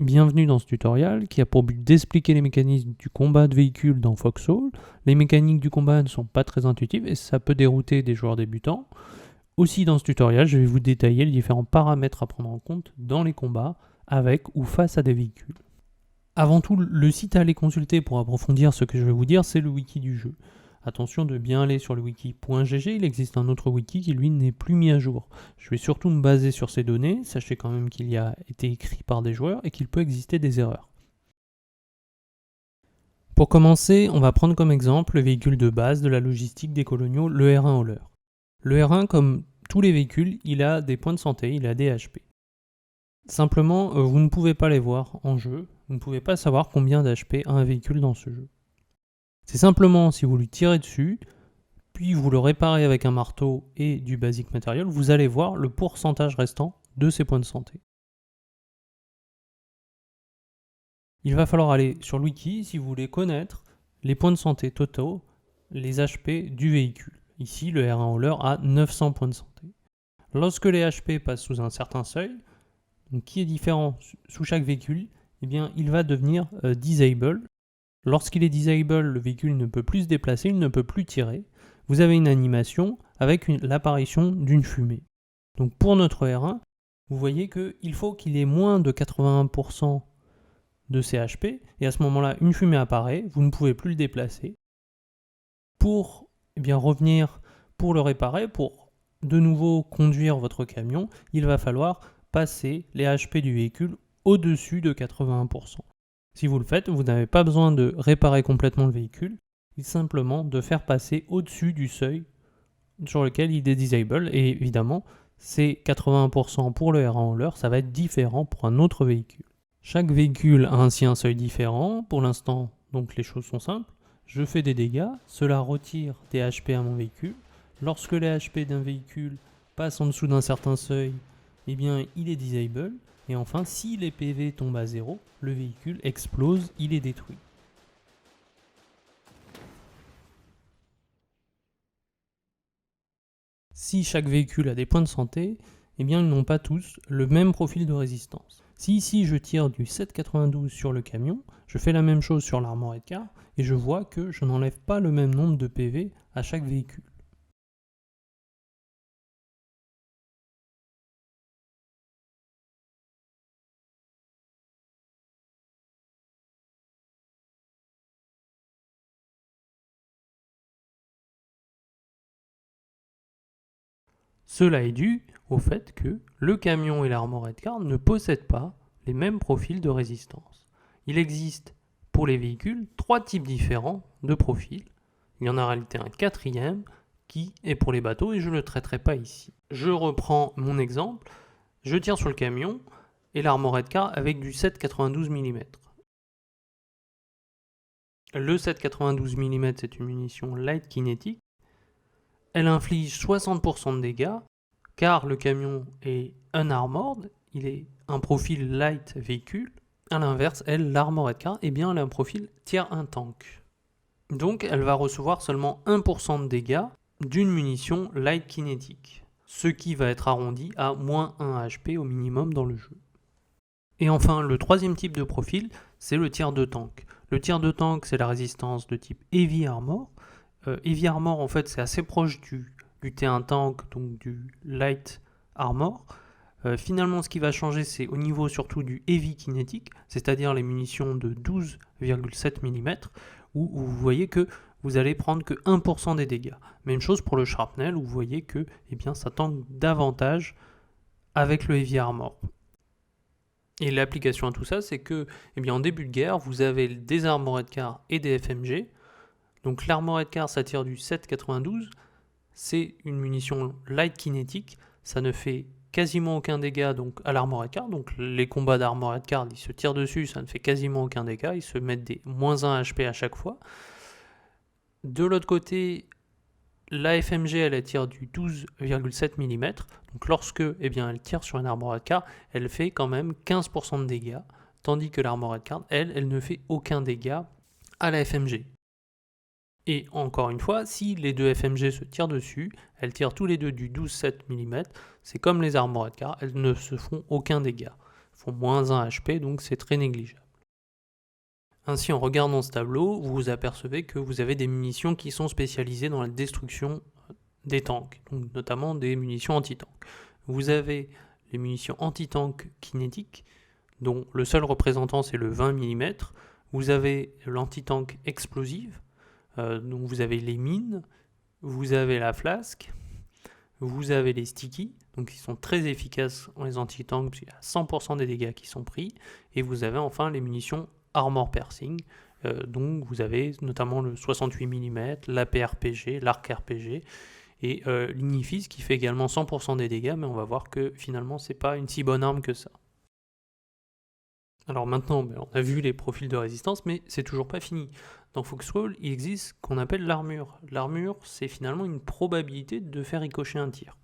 Bienvenue dans ce tutoriel qui a pour but d'expliquer les mécanismes du combat de véhicules dans Foxhole. Les mécaniques du combat ne sont pas très intuitives et ça peut dérouter des joueurs débutants. Aussi dans ce tutoriel, je vais vous détailler les différents paramètres à prendre en compte dans les combats avec ou face à des véhicules. Avant tout, le site à aller consulter pour approfondir ce que je vais vous dire, c'est le wiki du jeu. Attention de bien aller sur le wiki.gg, il existe un autre wiki qui lui n'est plus mis à jour. Je vais surtout me baser sur ces données, sachez quand même qu'il y a été écrit par des joueurs et qu'il peut exister des erreurs. Pour commencer, on va prendre comme exemple le véhicule de base de la logistique des coloniaux, le R1 Hauler. Le R1, comme tous les véhicules, il a des points de santé, il a des HP. Simplement, vous ne pouvez pas les voir en jeu, vous ne pouvez pas savoir combien d'HP a un véhicule dans ce jeu. C'est simplement si vous lui tirez dessus, puis vous le réparez avec un marteau et du basic material, vous allez voir le pourcentage restant de ses points de santé. Il va falloir aller sur le wiki si vous voulez connaître les points de santé totaux, les HP du véhicule. Ici, le R1 Hauler a 900 points de santé. Lorsque les HP passent sous un certain seuil, donc qui est différent sous chaque véhicule, eh bien, il va devenir disable. Lorsqu'il est disable, le véhicule ne peut plus se déplacer, il ne peut plus tirer. Vous avez une animation avec l'apparition d'une fumée. Donc pour notre R1, vous voyez qu'il faut qu'il ait moins de 81% de ses HP, et à ce moment-là, une fumée apparaît, vous ne pouvez plus le déplacer. Pour revenir, pour le réparer, pour de nouveau conduire votre camion, il va falloir passer les HP du véhicule au-dessus de 81%. Si vous le faites, vous n'avez pas besoin de réparer complètement le véhicule, il suffit simplement de faire passer au-dessus du seuil sur lequel il est disable, et évidemment, c'est 80% pour le R1 Hauler, ça va être différent pour un autre véhicule. Chaque véhicule a ainsi un seuil différent, pour l'instant, donc les choses sont simples. Je fais des dégâts, cela retire des HP à mon véhicule. Lorsque les HP d'un véhicule passent en dessous d'un certain seuil, eh bien, il est disable. Et enfin, si les PV tombent à 0, le véhicule explose, il est détruit. Si chaque véhicule a des points de santé, eh bien, ils n'ont pas tous le même profil de résistance. Si ici je tire du 7,92 sur le camion, je fais la même chose sur l'armored car et je vois que je n'enlève pas le même nombre de PV à chaque véhicule. Cela est dû au fait que le camion et l'armored car ne possèdent pas les mêmes profils de résistance. Il existe pour les véhicules 3 types différents de profils. Il y en a en réalité un quatrième qui est pour les bateaux et je ne le traiterai pas ici. Je reprends mon exemple, je tire sur le camion et l'armored car avec du 7,92 mm. Le 7,92 mm c'est une munition light kinétique. Elle inflige 60% de dégâts car le camion est unarmored, il est un profil light véhicule. A l'inverse, elle, l'armored car, elle a un profil tier 1 tank. Donc elle va recevoir seulement 1% de dégâts d'une munition light kinétique, ce qui va être arrondi à moins 1 HP au minimum dans le jeu. Et enfin, le troisième type de profil, c'est le tier 2 tank. Le tier 2 tank, c'est la résistance de type Heavy Armor. Heavy Armor, en fait, c'est assez proche du T1 tank, donc du Light Armor. Finalement, ce qui va changer, c'est au niveau surtout du Heavy Kinétique, c'est-à-dire les munitions de 12,7 mm, où vous voyez que vous allez prendre que 1% des dégâts. Même chose pour le Shrapnel, où vous voyez que ça tank davantage avec le Heavy Armor. Et l'application à tout ça, c'est que en début de guerre, vous avez des armored cars et des FMG. Donc l'armored car, ça tire du 7,92. C'est une munition light kinétique. Ça ne fait quasiment aucun dégât donc, à l'armored car. Donc les combats d'armored car, ils se tirent dessus, ça ne fait quasiment aucun dégât. Ils se mettent des moins 1 HP à chaque fois. De l'autre côté, la FMG, elle tire du 12,7 mm. Donc lorsque elle tire sur un armored car, elle fait quand même 15% de dégâts. Tandis que l'armored car, elle ne fait aucun dégât à la FMG. Et encore une fois, si les deux FMG se tirent dessus, elles tirent tous les deux du 12,7 mm, c'est comme les armored car, elles ne se font aucun dégât. font moins 1 HP, donc c'est très négligeable. Ainsi, en regardant ce tableau, vous vous apercevez que vous avez des munitions qui sont spécialisées dans la destruction des tanks, donc notamment des munitions anti-tank. Vous avez les munitions anti-tank kinétiques, dont le seul représentant c'est le 20 mm. Vous avez l'anti-tank explosive, donc vous avez les mines, vous avez la flasque, vous avez les sticky, donc qui sont très efficaces en les anti-tanks, puisqu'il y a 100% des dégâts qui sont pris, et vous avez enfin les munitions armor piercing, donc vous avez notamment le 68 mm, l'AP-RPG, l'arc RPG, et l'Ignifis qui fait également 100% des dégâts, mais on va voir que finalement c'est pas une si bonne arme que ça. Alors maintenant, on a vu les profils de résistance, mais c'est toujours pas fini. Dans Foxhole, il existe ce qu'on appelle l'armure. L'armure, c'est finalement une probabilité de faire ricocher un tir.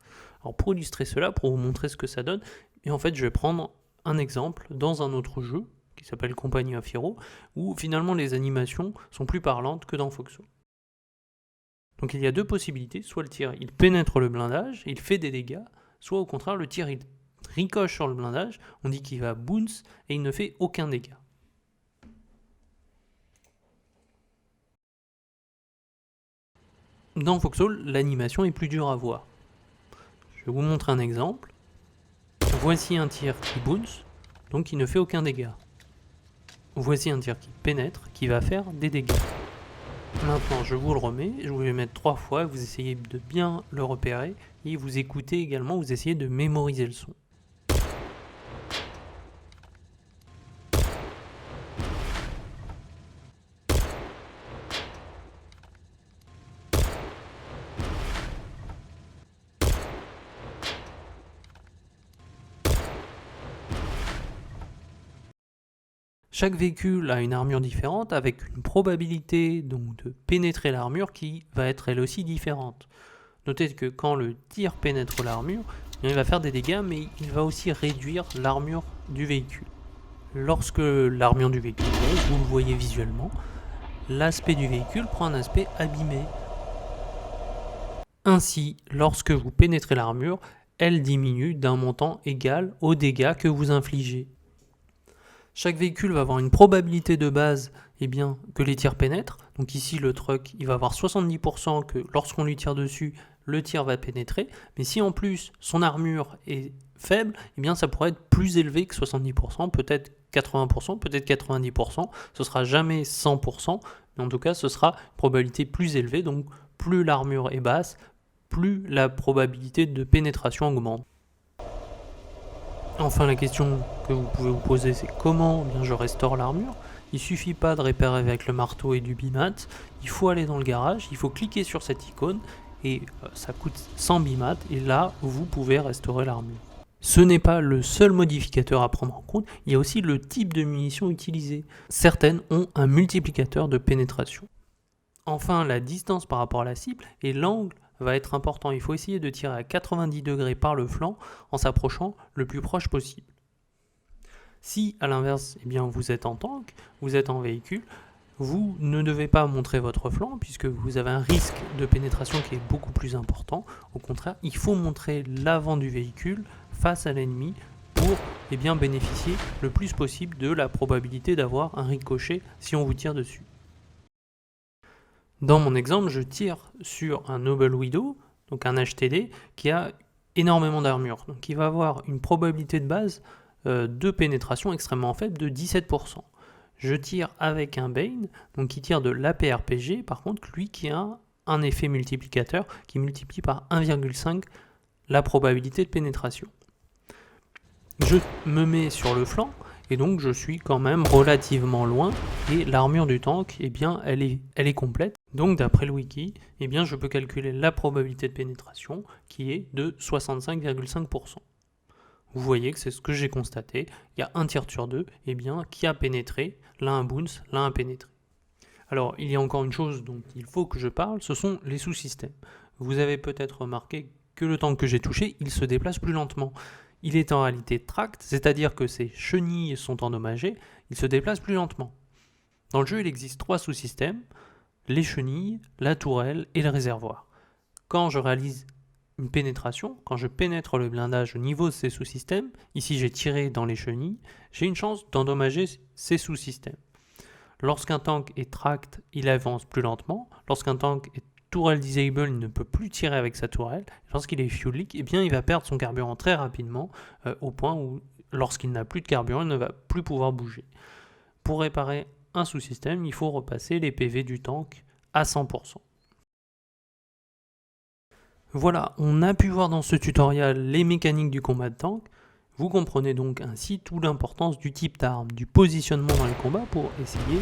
Alors pour illustrer cela, pour vous montrer ce que ça donne, et en fait je vais prendre un exemple dans un autre jeu, qui s'appelle Company of Heroes, où finalement les animations sont plus parlantes que dans Foxhole. Donc il y a deux possibilités, soit le tir il pénètre le blindage, il fait des dégâts, soit au contraire le tir il ricoche sur le blindage, on dit qu'il va bounce et il ne fait aucun dégât. Dans Foxhole, l'animation est plus dure à voir. Je vais vous montrer un exemple. Voici un tir qui bounce, donc il ne fait aucun dégât. Voici un tir qui pénètre, qui va faire des dégâts. Maintenant, je vous le remets, je vous vais mettre 3 fois, vous essayez de bien le repérer, et vous écoutez également, vous essayez de mémoriser le son. Chaque véhicule a une armure différente avec une probabilité donc de pénétrer l'armure qui va être elle aussi différente. Notez que quand le tir pénètre l'armure, il va faire des dégâts mais il va aussi réduire l'armure du véhicule. Lorsque l'armure du véhicule baisse, vous le voyez visuellement, l'aspect du véhicule prend un aspect abîmé. Ainsi, lorsque vous pénétrez l'armure, elle diminue d'un montant égal aux dégâts que vous infligez. Chaque véhicule va avoir une probabilité de base que les tirs pénètrent. Donc ici, le truck, il va avoir 70% que lorsqu'on lui tire dessus, le tir va pénétrer. Mais si en plus, son armure est faible, ça pourrait être plus élevé que 70%, peut-être 80%, peut-être 90%. Ce sera jamais 100%, mais en tout cas, ce sera une probabilité plus élevée. Donc plus l'armure est basse, plus la probabilité de pénétration augmente. Enfin, la question que vous pouvez vous poser, c'est comment je restaure l'armure. Il ne suffit pas de réparer avec le marteau et du bimat, il faut aller dans le garage, il faut cliquer sur cette icône et ça coûte 100 bimat et là, vous pouvez restaurer l'armure. Ce n'est pas le seul modificateur à prendre en compte, il y a aussi le type de munitions utilisées. Certaines ont un multiplicateur de pénétration. Enfin, la distance par rapport à la cible et l'angle va être important. Il faut essayer de tirer à 90 degrés par le flanc en s'approchant le plus proche possible. Si à l'inverse, vous êtes en tank, vous êtes en véhicule, vous ne devez pas montrer votre flanc puisque vous avez un risque de pénétration qui est beaucoup plus important. Au contraire, il faut montrer l'avant du véhicule face à l'ennemi pour bénéficier le plus possible de la probabilité d'avoir un ricochet si on vous tire dessus. Dans mon exemple, je tire sur un Noble Widow, donc un HTD, qui a énormément d'armure. Donc il va avoir une probabilité de base de pénétration extrêmement faible de 17%. Je tire avec un Bane, donc qui tire de l'AP-RPG, par contre, lui qui a un effet multiplicateur qui multiplie par 1,5 la probabilité de pénétration. Je me mets sur le flanc, et donc je suis quand même relativement loin, et l'armure du tank, elle est complète. Donc d'après le wiki, je peux calculer la probabilité de pénétration qui est de 65,5%. Vous voyez que c'est ce que j'ai constaté, il y a un tir sur deux qui a pénétré, l'un a bounce, l'un a pénétré. Alors il y a encore une chose dont il faut que je parle, ce sont les sous-systèmes. Vous avez peut-être remarqué que le tank que j'ai touché, il se déplace plus lentement. Il est en réalité tract, c'est-à-dire que ses chenilles sont endommagées, il se déplace plus lentement. Dans le jeu, il existe 3 sous-systèmes, les chenilles, la tourelle et le réservoir. Quand je réalise une pénétration. Quand je pénètre le blindage au niveau de ces sous-systèmes, ici j'ai tiré dans les chenilles, j'ai une chance d'endommager ces sous-systèmes. Lorsqu'un tank est tracked, il avance plus lentement. Lorsqu'un tank est tourelle disable, il ne peut plus tirer avec sa tourelle. Lorsqu'il est fuel leak, eh bien, il va perdre son carburant très rapidement, au point où, lorsqu'il n'a plus de carburant, il ne va plus pouvoir bouger. Pour réparer un sous-système, il faut repasser les PV du tank à 100%. Voilà, on a pu voir dans ce tutoriel les mécaniques du combat de tank. Vous comprenez donc ainsi toute l'importance du type d'arme, du positionnement dans les combats pour essayer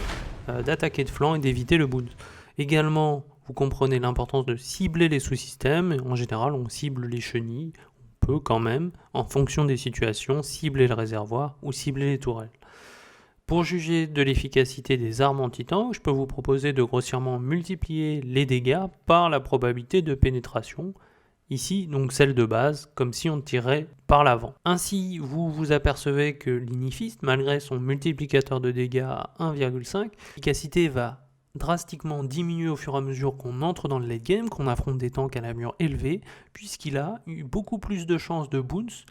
d'attaquer de flanc et d'éviter le bounce. Également, vous comprenez l'importance de cibler les sous-systèmes. En général, on cible les chenilles. On peut quand même, en fonction des situations, cibler le réservoir ou cibler les tourelles. Pour juger de l'efficacité des armes anti-tank, je peux vous proposer de grossièrement multiplier les dégâts par la probabilité de pénétration. Ici, donc celle de base, comme si on tirait par l'avant. Ainsi, vous vous apercevez que l'inifist, malgré son multiplicateur de dégâts à 1,5, l'efficacité va drastiquement diminuer au fur et à mesure qu'on entre dans le late game, qu'on affronte des tanks à l'armure élevée, puisqu'il a eu beaucoup plus de chances de bounce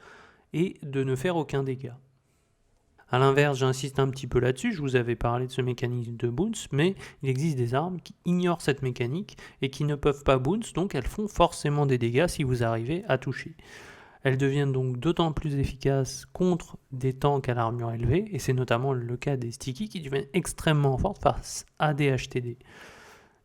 et de ne faire aucun dégât. A l'inverse, j'insiste un petit peu là-dessus, je vous avais parlé de ce mécanisme de bounce, mais il existe des armes qui ignorent cette mécanique et qui ne peuvent pas bounce, donc elles font forcément des dégâts si vous arrivez à toucher. Elles deviennent donc d'autant plus efficaces contre des tanks à l'armure élevée, et c'est notamment le cas des sticky qui deviennent extrêmement fortes face à des HTD.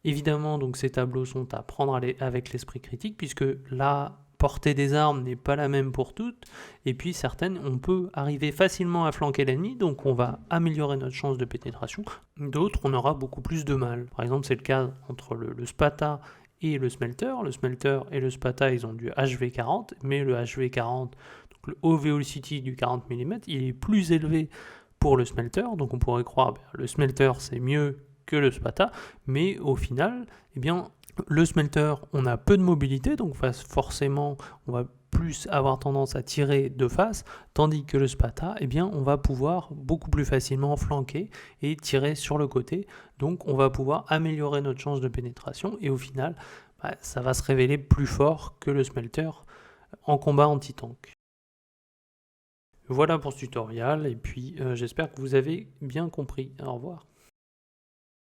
Évidemment, donc ces tableaux sont à prendre avec l'esprit critique, puisque la portée des armes n'est pas la même pour toutes, et puis certaines, on peut arriver facilement à flanquer l'ennemi, donc on va améliorer notre chance de pénétration. D'autres, on aura beaucoup plus de mal. Par exemple, c'est le cas entre le Spata et le Smelter. Le Smelter et le Spata, ils ont du HV40, mais le HV40, donc le Haut Velocity du 40 mm, il est plus élevé pour le Smelter, donc on pourrait croire que le Smelter c'est mieux que le Spata, mais au final, eh bien, le Smelter, on a peu de mobilité, donc forcément, on va plus avoir tendance à tirer de face, tandis que le Spata, eh bien, on va pouvoir beaucoup plus facilement flanquer et tirer sur le côté, donc on va pouvoir améliorer notre chance de pénétration, et au final, ça va se révéler plus fort que le Smelter en combat anti-tank. Voilà pour ce tutoriel, et puis j'espère que vous avez bien compris. Au revoir.